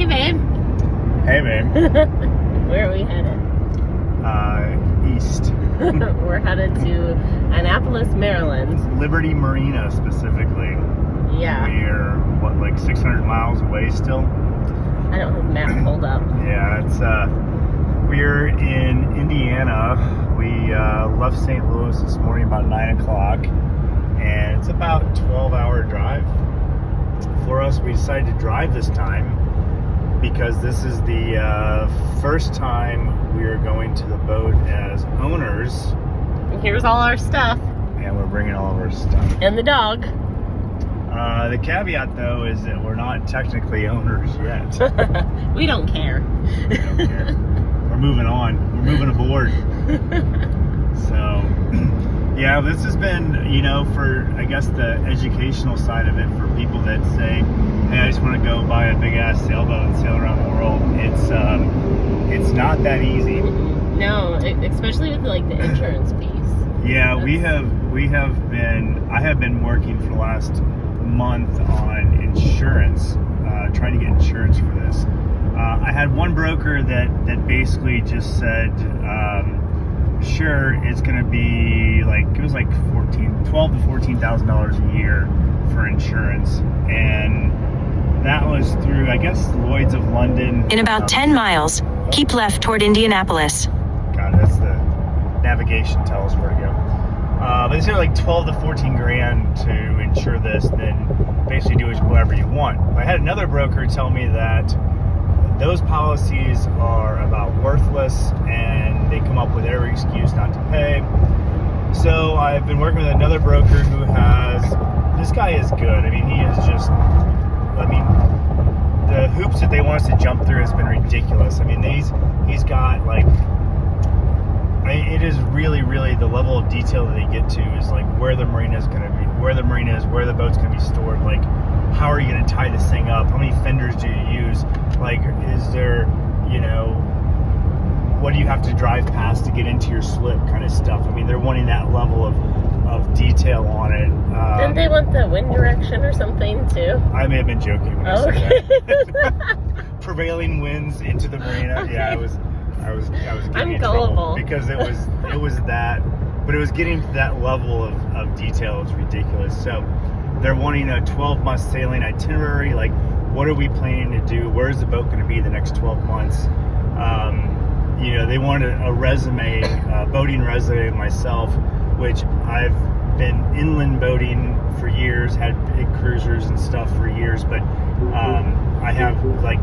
babe. Hey, babe. Where are we headed? East. We're headed to Annapolis, Maryland. Liberty Marina, specifically. Yeah. We're, what, like 600 miles away still? I don't have the map pulled up. Yeah, it's, we're in Indiana. We left St. Louis this morning about 9 o'clock, and it's about a 12-hour drive. For us, we decided to drive this time because this is the first time we are going to the boat as owners. And here's all our stuff. And we're bringing all of our stuff. And the dog. The caveat, though, is that we're not technically owners yet. We don't care. We don't care. We're moving on. We're moving aboard. So, yeah, this has been, you know, for, I guess, the educational side of it, for people that say, hey, I just want to go buy a big-ass sailboat and sail around the world. It's not that easy. No, especially with, like, the insurance piece. Yeah, I have been working for the last month on insurance, trying to get insurance for this. I had one broker that basically just said, sure, it's going to be like, it was like $12,000 to $14,000 a year for insurance, and that was through, I guess, Lloyd's of London. In about 10 miles, keep left toward Indianapolis. God, that's the navigation tells us where to go. But they said like 12 to 14 grand to insure this, and then basically do whatever you want. I had another broker tell me that those policies are about worthless and they come up with every excuse not to pay. So I've been working with another broker who this guy is good. I mean, he is just, the hoops that they want us to jump through has been ridiculous. I mean, he's got like, it is really, really, the level of detail that they get to is like where the marina is going to be, where the boat's going to be stored, like how are you going to tie this thing up, how many fenders do you use, like is there, you know, what do you have to drive past to get into your slip kind of stuff. I mean, they're wanting that level of detail on it. Didn't they want the wind direction or something too? I may have been joking when I said that. Prevailing winds into the marina. Okay. Yeah, I was getting I'm in gullible trouble because it was that, but it was getting to that level of detail. It was ridiculous. So they're wanting a 12-month sailing itinerary. Like, what are we planning to do? Where's the boat going to be the next 12 months? You know, they wanted a resume, boating resume of myself, which I've been inland boating for years, had big cruisers and stuff for years, but I have like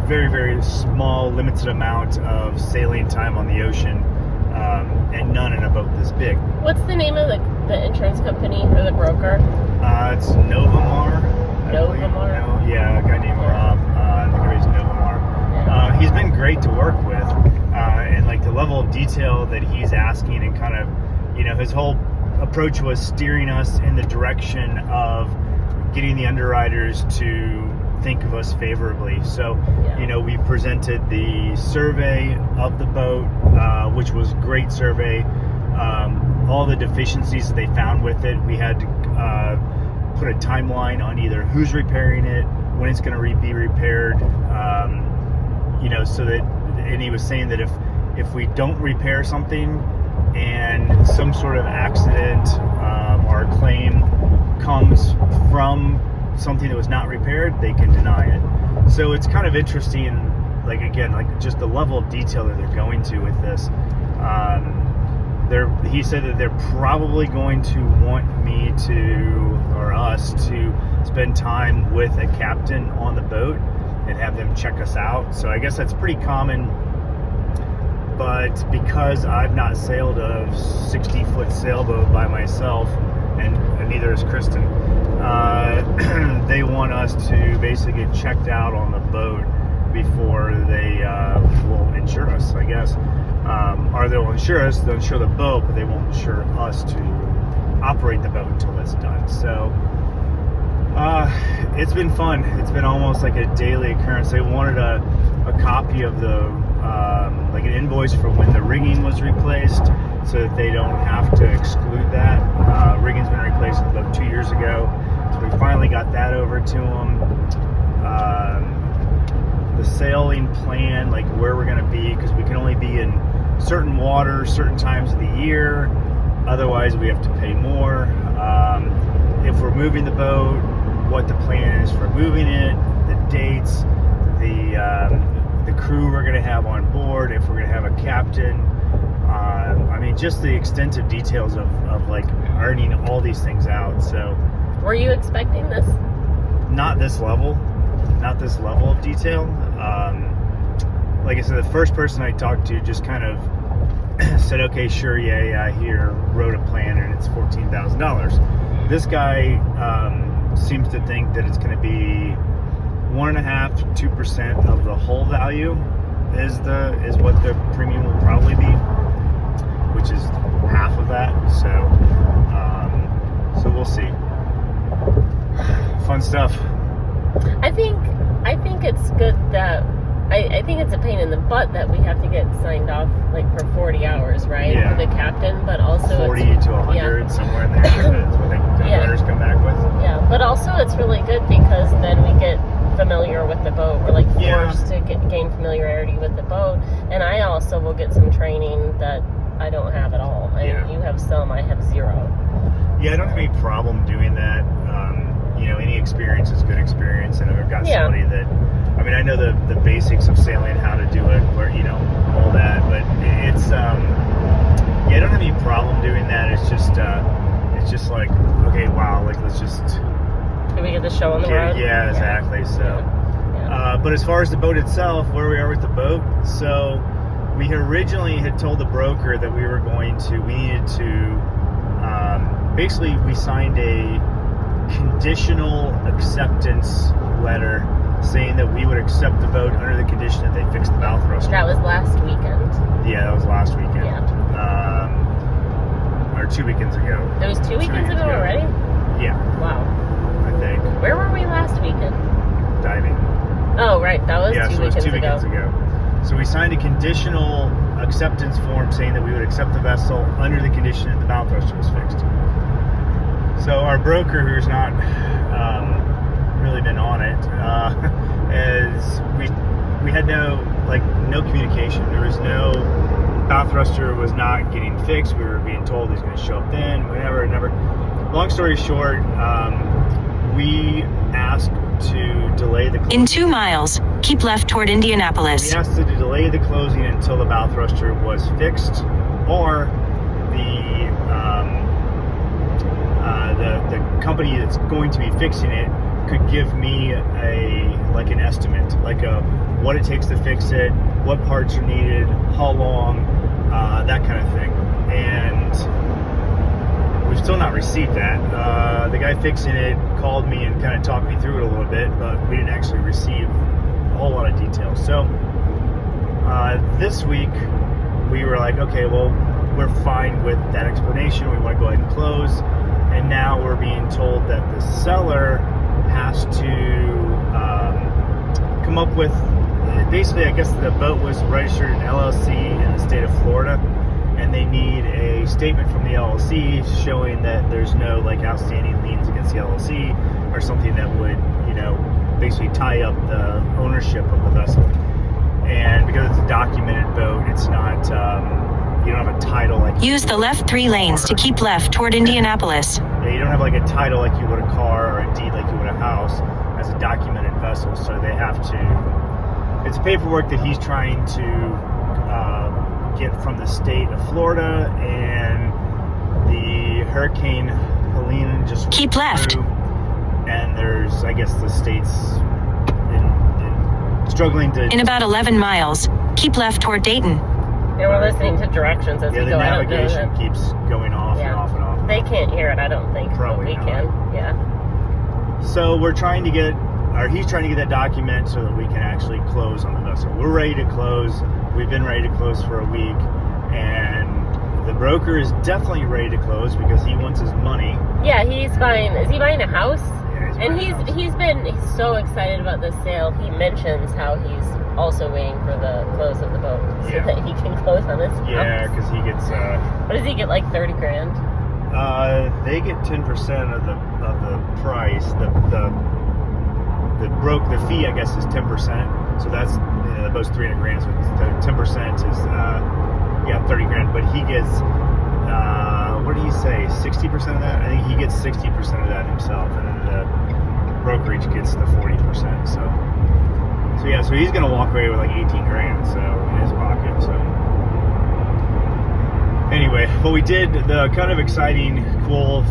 very, very small, limited amount of sailing time on the ocean, and none in a boat this big. What's the name of the insurance company or the broker? It's Novamar. Novamar? Yeah, a guy named Rob. I think he's Novamar. Yeah. He's been great to work with, and like the level of detail that he's asking, and kind of, you know, his whole approach was steering us in the direction of getting the underwriters to think of us favorably. So, yeah, you know, we presented the survey of the boat, which was a great survey. All the deficiencies that they found with it, we had to put a timeline on either who's repairing it, when it's going to be repaired, you know, so that, and he was saying that if we don't repair something and some sort of accident or claim comes from something that was not repaired, they can deny it. So it's kind of interesting, like, again, like just the level of detail that they're going to with this. He said that they're probably going to want me or us to spend time with a captain on the boat and have them check us out. So I guess that's pretty common, but because I've not sailed a 60-foot sailboat by myself, and neither is Kristen, they want us to basically get checked out on the boat before they will insure us, I guess. Or they'll insure us, they'll insure the boat, but they won't insure us to operate the boat until it's done. So it's been fun. It's been almost like a daily occurrence. They wanted a copy of the like an invoice for when the rigging was replaced, so that they don't have to exclude that. Rigging's been replaced about 2 years ago, so we finally got that over to them. rolling plan, like where we're going to be, because we can only be in certain water, certain times of the year. Otherwise, we have to pay more. If we're moving the boat, what the plan is for moving it, the dates, the crew we're going to have on board, if we're going to have a captain. I mean, just the extensive details of like ironing all these things out. So, were you expecting this? Not this level of detail. Like I said, the first person I talked to just kind of said, okay, sure, yeah, here, wrote a plan, and it's $14,000. This guy seems to think that it's going to be 1.5% to 2% of the whole value is what the premium will probably be, which is half of that. So we'll see. Fun stuff. I think it's good that I think it's a pain in the butt that we have to get signed off like for 40 hours, right? Yeah. For the captain, but also 40 to 100, somewhere in there. That's what the runners come back with. Yeah, but also it's really good because then we get familiar with the boat. We're like forced to gain familiarity with the boat, and I also will get some training that I don't have at all. You have some, I have zero. Yeah, I don't have any problem doing that. Any experience is good experience, and if I've got somebody that, I mean, I know the basics of sailing, how to do it, where all that, but it's I don't have any problem doing that. It's just like, okay, wow, like let's just. Can we get the show on the road? Yeah, exactly. So, but as far as the boat itself, where we are with the boat, so we originally had told the broker that we needed to, basically we signed a conditional acceptance letter saying that we would accept the boat under the condition that they fixed the bow thruster. That was last weekend. Yeah, that was last weekend. Yeah. Or 2 weekends ago. It was 2 weekends ago already? Yeah. Wow. I think. Where were we last weekend? Diving. Oh, right. That was two weekends ago. So we signed a conditional acceptance form saying that we would accept the vessel under the condition that the bow thruster was fixed. So our broker, who's not really been on it, is we had no communication. There was no bow thruster was not getting fixed. We were being told he's going to show up then, whatever, never. Long story short, we asked to delay the closing. In 2 miles, keep left toward Indianapolis. We asked to delay the closing until the bow thruster was fixed, or the company that's going to be fixing it could give me an estimate, what it takes to fix it, what parts are needed, how long, that kind of thing. And we've still not received that. The guy fixing it called me and kind of talked me through it a little bit, but we didn't actually receive a whole lot of details. So this week we were like, okay, well, we're fine with that explanation. We want to go ahead and close. And now we're being told that the seller has to come up with, basically, I guess the boat was registered in LLC in the state of Florida, and they need a statement from the LLC showing that there's no outstanding liens against the LLC or something that would, basically tie up the ownership of the vessel. And because it's a documented boat, it's not, you don't have a title Use the left 3 lanes to keep left toward Indianapolis. Yeah, you don't have a title like you would a car or a deed like you would a house as a documented vessel, so they have to. It's paperwork that he's trying to get from the state of Florida, and the Hurricane Helene just keep left. And there's, I guess, the state's struggling to. In about 11 miles, keep left toward Dayton. And we're listening to directions as we go. The navigation keeps going off and off and off. They can't hear it, I don't think. Probably but we can. Yeah. So he's trying to get that document so that we can actually close on the vessel. We're ready to close. We've been ready to close for a week, and the broker is definitely ready to close because he wants his money. Yeah, he's buying. Is he buying a house? Yeah, he's been so excited about this sale. He mentions how he's also waiting for the close of the boat so that he can close on his house. Yeah, because he gets. What does he get? Like $30,000? They get 10% of the price. The fee, I guess, is 10%. So that's the boat's 300 grand, so the 10% is 30 grand. But he gets what did he say? 60% of that? I think he gets 60% of that himself, and then the brokerage gets the 40%. So he's gonna walk away with like 18 grand in his pocket. So anyway, what we did, the kind of exciting, cool,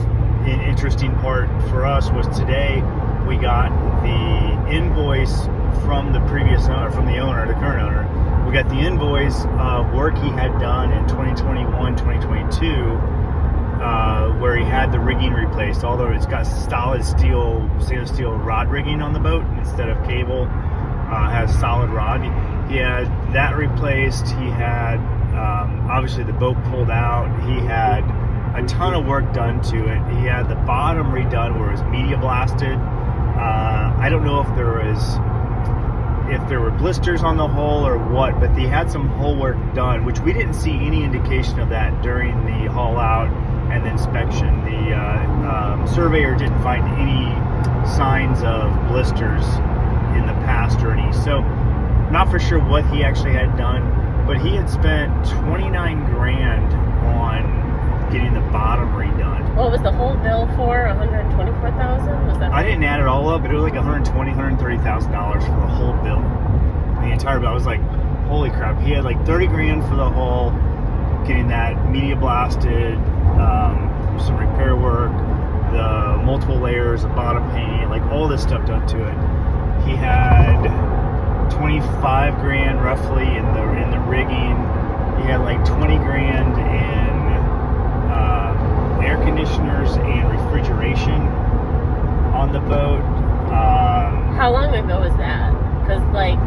interesting part for us was today we got the invoice from the previous owner, from the current owner. We got the invoice of work he had done in 2021, 2022, where he had the rigging replaced, although it's got stainless steel rod rigging on the boat instead of cable. Has solid rod. He had that replaced. He had obviously the boat pulled out. He had a ton of work done to it. He had the bottom redone where it was media blasted. I don't know if there were blisters on the hull or what, but he had some hull work done, which we didn't see any indication of that during the haul out and the inspection. The surveyor didn't find any signs of blisters in the past or any. So not for sure what he actually had done, but he had spent 29 grand on getting the bottom redone. What was the whole bill for? 124,000? Was that? I didn't add it all up, but it was like $130,000 for the whole bill. The entire bill. I was like, holy crap. He had like 30 grand for the hull, getting that media blasted, some repair work, the multiple layers of bottom paint, like all this stuff done to it. He had 25 grand roughly in the rigging. He had like 20 grand in air conditioners and refrigeration on the boat. How long ago was that? Because like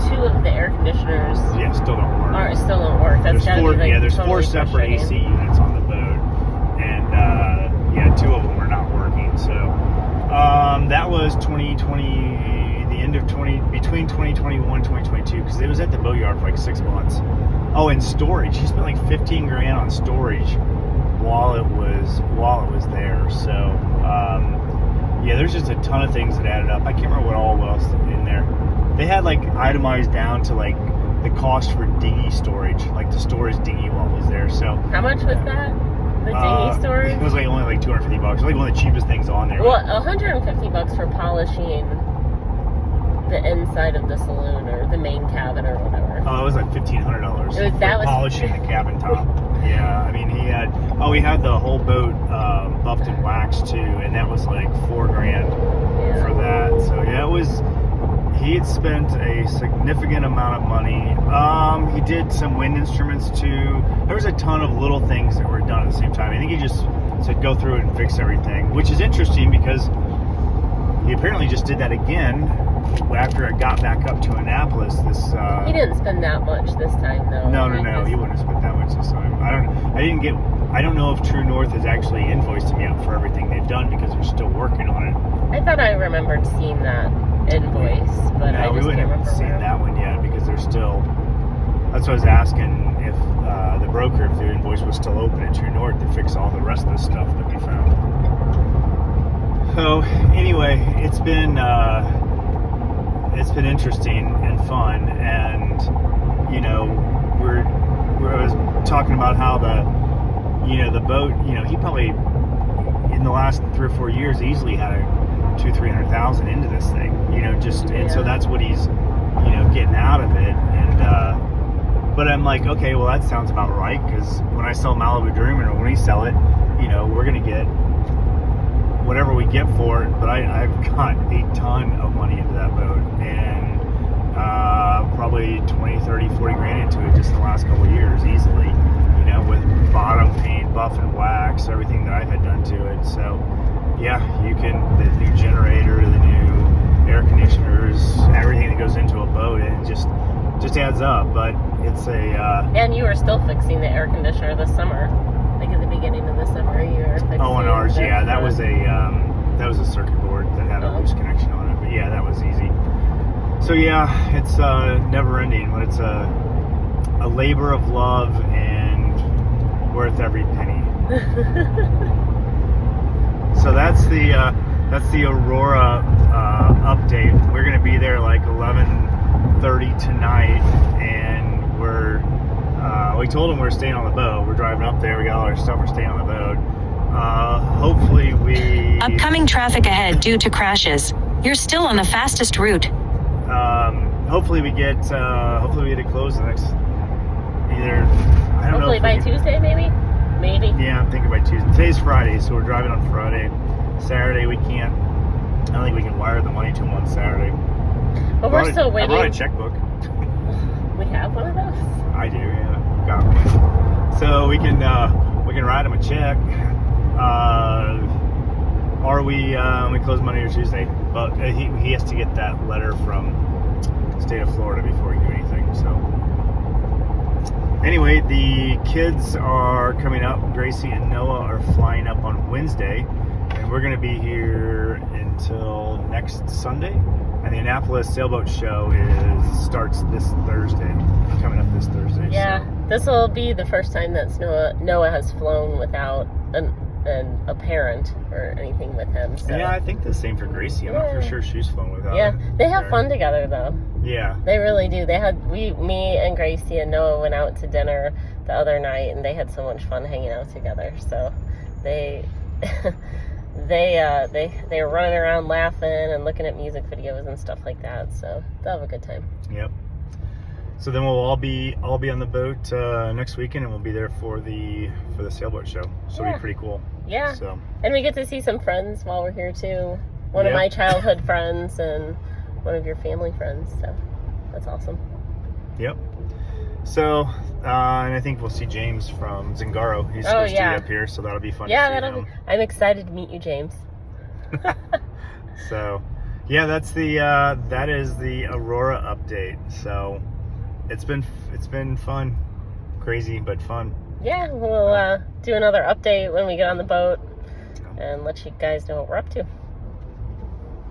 2 of the air conditioners still don't work. Still don't work. That's gotta be like there's totally 4 separate AC units on the boat, and 2 of them were not working. So that was 2020, the end of between 2021 and 2022, because it was at the boatyard for like 6 months. Oh, and storage. He spent like 15 grand on storage while it was there. So there's just a ton of things that added up. I can't remember what all was in there. They had like itemized down to like the cost for dinghy storage, like to store his dinghy while it was there. So how much was that? The dinghy storage? It was like only like $250. Like one of the cheapest things on there. Well, $150 for polishing the inside of the saloon or the main cabin or whatever. Oh, it was like $1,500 for polishing the cabin top. Yeah, I mean he had the whole boat buffed and waxed too, and that was like $4 grand for that. So he had spent a significant amount of money. He did some wind instruments too. There was a ton of little things that were done at the same time. I think he just said go through it and fix everything, which is interesting because he apparently just did that again after it got back up to Annapolis. He didn't spend that much this time though. No, he wouldn't have spent that much this time. I don't know if True North has actually invoiced him yet for everything they've done because they're still working on it. I thought I remembered seeing that invoice, but no, I just we wouldn't can't have remember. seen that one yet because they're still. That's what I was asking if the broker, if the invoice was still open at True North to fix all the rest of the stuff that we found. So anyway, it's been interesting and fun, and I was talking about how the boat, he probably in the last 3 or 4 years easily had $200,000-300,000 into this thing, and so that's what he's getting out of it. And but I'm like, okay, well that sounds about right, because when I sell Malibu Dream, or when we sell it, we're gonna get whatever we get for it. But I've got a ton of money into that boat, and probably 20, 30, 40 grand into it just in the last couple of years easily, with bottom paint, buff and wax, everything that I've had done to it. So the new generator, the new air conditioners, everything that goes into a boat, and it just adds up. But it's and you were still fixing the air conditioner this summer, like at the beginning of the summer. You were fixing. Oh, on ours, that was a circuit board that had a loose connection on it. But that was easy. So it's never ending, but it's a labor of love and worth every penny. So that's the Aurora update. We're going to be there like 11:30 tonight, and we told them we're staying on the boat. We're driving up there. We got all our stuff. We're staying on the boat. Hopefully we... Upcoming traffic ahead due to crashes. You're still on the fastest route. Hopefully we get it closed the next... Either... I don't know. Hopefully by Tuesday, maybe? Maybe. Yeah, I'm thinking by Tuesday. Today's Friday, so we're driving on Friday. Saturday we can't... I don't think we can wire the money to them on Saturday. But we're still waiting. I brought a checkbook. We have one of those? I do, yeah. Got one. So we can write him a check. Or we close Monday or Tuesday. But he has to get that letter from the state of Florida before he can do anything. So anyway, the kids are coming up. Gracie and Noah are flying up on Wednesday, and we're going to be here until next Sunday. And the Annapolis sailboat show starts this Thursday, coming up this Thursday. Yeah, so. This will be the first time that Noah has flown without a parent or anything with him. So. Yeah, I think the same for Gracie. I'm not for sure she's flown without. Yeah, they have fun together though. Yeah, they really do. Me and Gracie and Noah went out to dinner the other night, and they had so much fun hanging out together. So they. They were running around laughing and looking at music videos and stuff like that, so they'll have a good time. Yep. So then we'll all be on the boat next weekend, and we'll be there for the sailboat show. So it'll be pretty cool. Yeah. So. And we get to see some friends while we're here too. One of my childhood friends and one of your family friends. So that's awesome. Yep. So, and I think we'll see James from Zingaro. He's supposed to be up here, so that'll be fun. Yeah, I'm excited to meet you, James. So, yeah, that is the Aurora update. So, it's been fun, crazy but fun. Yeah, we'll do another update when we get on the boat and let you guys know what we're up to.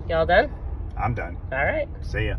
Y'all done? I'm done. All right. See ya.